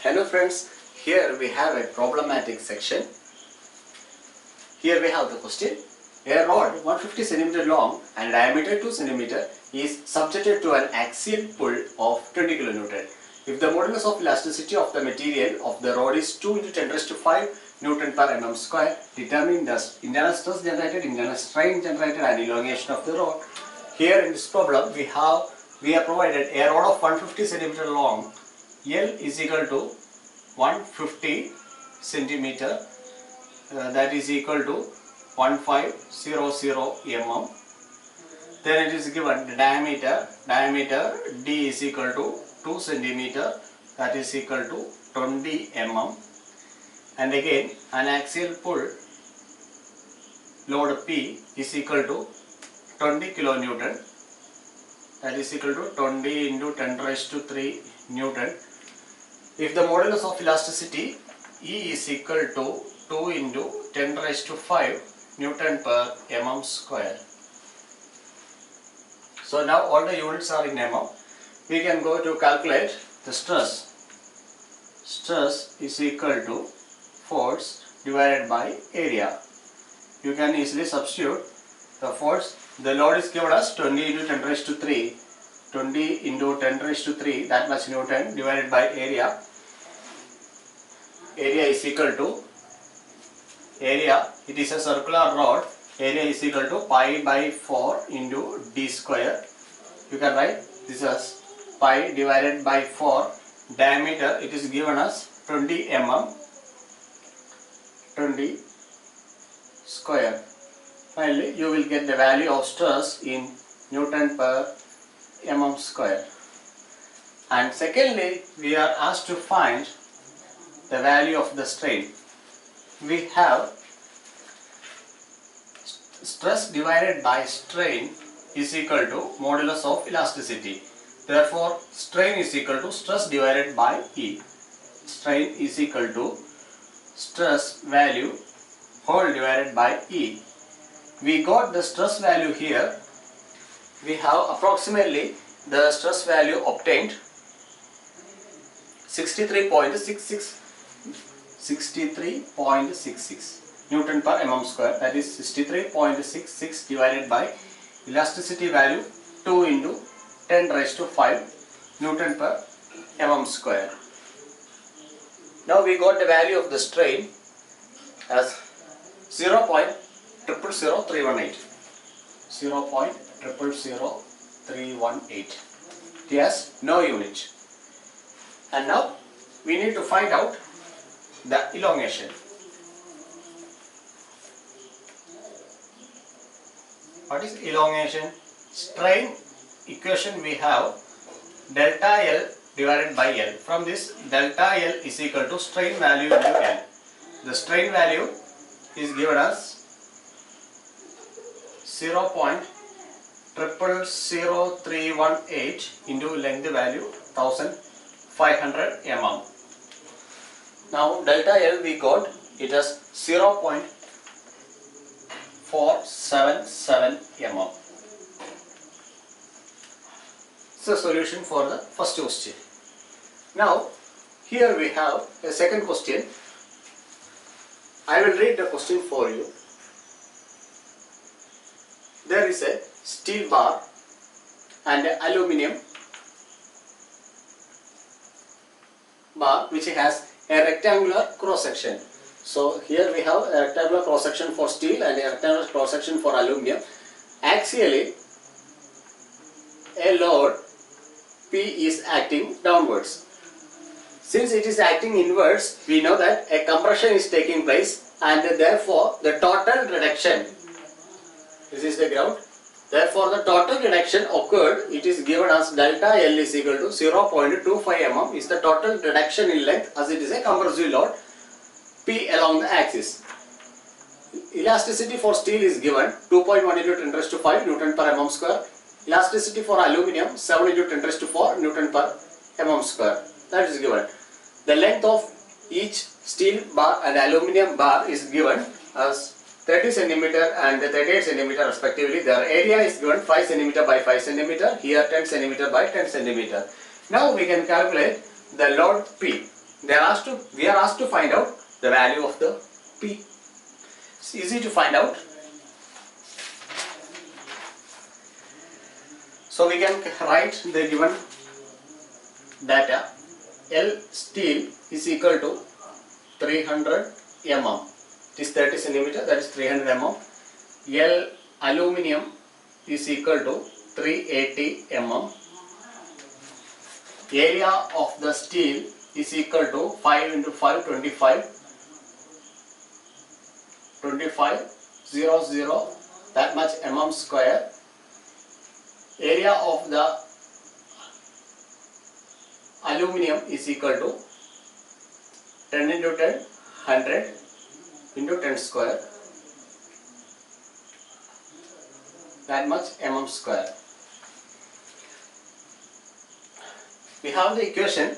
Hello friends, here we have a problematic section. Here we have the question. A rod 150 cm long and diameter 2 cm is subjected to an axial pull of 20 kN. If the modulus of elasticity of the material of the rod is 2 × 10 raised to 5 Newton per mm square, determine the internal stress generated, internal strain generated and elongation of the rod. Here in this problem we have provided a rod of 150 cm long. L is equal to 150 centimeter, that is equal to 1500 mm. Then it is given the diameter D is equal to 2 centimeter, that is equal to 20 mm. And again an axial pull load P is equal to 20 kilonewton, that is equal to 20 into 10 raised to 3 Newton. If the modulus of elasticity E is equal to 2 into 10 raised to 5 Newton per mm square. So now all the units are in mm. We can go to calculate the stress. Stress is equal to force divided by area. You can easily substitute the force. The load is given as 20 into 10 raised to 3. 20 into 10 raised to 3, that much Newton, divided by area. Area is equal to it is a circular rod. Area is equal to pi by 4 into d square. You can write this as pi divided by 4. Diameter, it is given as 20 mm, 20 square. Finally, you will get the value of stress in Newton per mm square. And secondly, we are asked to find the value of the strain. We have stress divided by strain is equal to modulus of elasticity. Therefore, strain is equal to stress divided by E. Strain is equal to stress value whole divided by E. We got the stress value here. We have approximately the stress value obtained 63.66 Newton per mm square, that is 63.66 divided by elasticity value 2 into 10 raised to 5 Newton per mm square. Now we got the value of the strain as 0.000318. 0.000318. It has no unit. And now we need to find out the elongation. What is elongation? Strain equation we have delta L divided by L. From this, delta L is equal to strain value into L. The strain value is given as 0.000318 into length value 1500 mm. Now delta L we got it as 0.477 mm. So solution for the first question. Now here we have a second question. I will read the question for you. There is a steel bar and an aluminium bar which has a rectangular cross section. So here we have a rectangular cross section for steel and a rectangular cross section for aluminium. Axially, a load P is acting downwards. Since it is acting inwards, we know that a compression is taking place and therefore the total reduction, this is the ground, therefore the total reduction occurred, it is given as delta L is equal to 0.25 mm is the total reduction in length as it is a compressive load P along the axis. Elasticity for steel is given 2.1 into 10 raised to 5 Newton per mm square. Elasticity for aluminium 7 into 10 raised to 4 Newton per mm square. That is given. The length of each steel bar and aluminium bar is given as 30 cm and 38 cm respectively. Their area is given 5 cm by 5 cm, here 10 cm by 10 cm. Now we can calculate the load P. we are asked to find out the value of the P. It's easy to find out. So we can write the given data. L steel is equal to 300 mm. It is 30 centimeter, that is 300 mm. L aluminium is equal to 380 mm. Area of the steel is equal to 5 into 5, 25, 00, that much mm square. Area of the aluminium is equal to 10 into 10, 100 into 10 square, that much mm square. We have the equation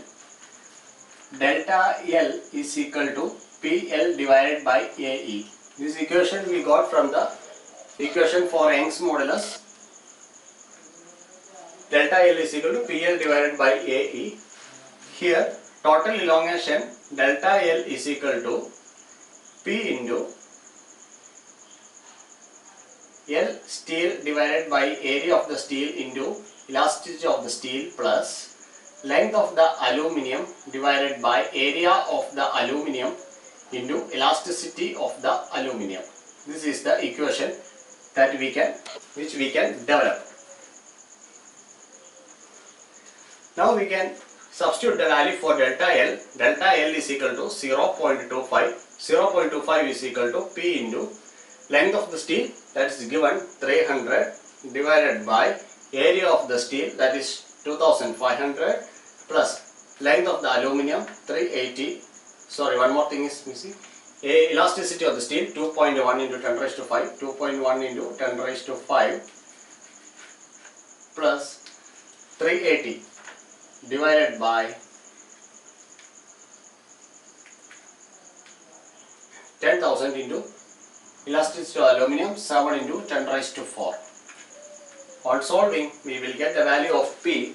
delta L is equal to PL divided by AE. This equation we got from the equation for Young's modulus. Delta L is equal to PL divided by AE. Here total elongation delta L is equal to P into L steel divided by area of the steel into elasticity of the steel plus length of the aluminium divided by area of the aluminium into elasticity of the aluminium. This is the equation that which we can develop. Now we can substitute the value for delta L. Delta L is equal to 0.25. 0.25 is equal to P into length of the steel, that is given 300 divided by area of the steel, that is 2500, plus length of the aluminium 380. Sorry, one more thing is missing. Elasticity of the steel 2.1 into 10 raised to 5. 2.1 into 10 raised to 5 plus 380 divided by 10,000 into elasticity of aluminium 7 into 10 raised to 4. On solving, we will get the value of P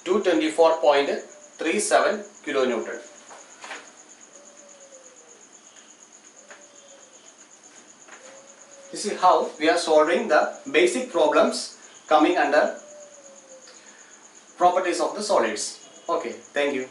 224.37 kilonewton. This is how we are solving the basic problems coming under properties of the solids. Okay, thank you.